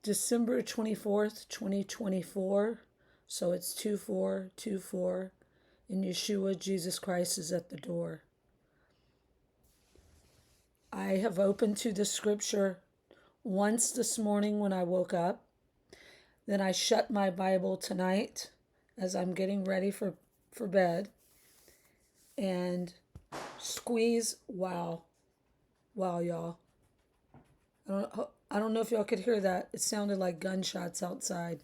December 24th, 2024. So it's 2424. And Yeshua, Jesus Christ, is at the door. I have opened to the scripture once this morning when I woke up. Then I shut my Bible tonight as I'm getting ready for bed. And squeeze, wow, y'all. I don't know if y'all could hear that. It sounded like gunshots outside.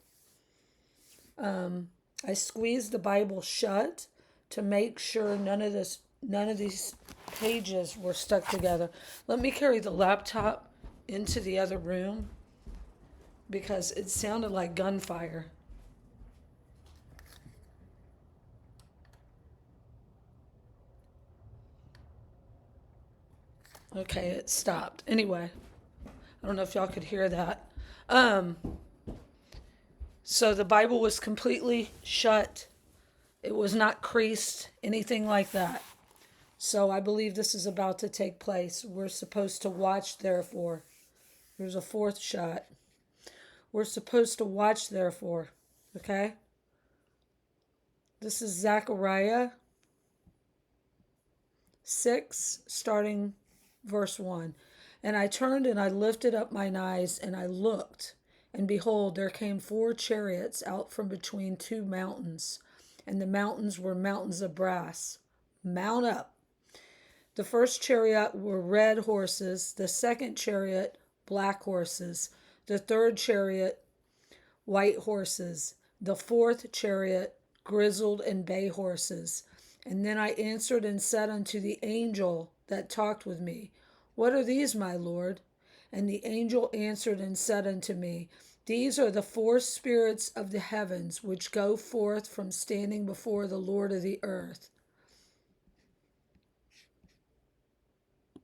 I squeezed the Bible shut to make sure none of these pages were stuck together. Let me carry the laptop into the other room because it sounded like gunfire. Okay, it stopped. Anyway, I don't know if y'all could hear that. So the Bible was completely shut. It was not creased, anything like that. So I believe this is about to take place. We're supposed to watch, therefore. There's a fourth shot. We're supposed to watch, therefore. Okay? This is Zechariah 6, starting verse 1. And I turned and I lifted up mine eyes and I looked, and behold, there came 4 chariots out from between 2 mountains, and the mountains were mountains of brass. Mount up. The first chariot were red horses, the second chariot black horses, the third chariot white horses, the fourth chariot grizzled and bay horses. And then I answered and said unto the angel that talked with me, What are these, my Lord? And the angel answered and said unto me, These are the 4 spirits of the heavens, which go forth from standing before the Lord of the earth.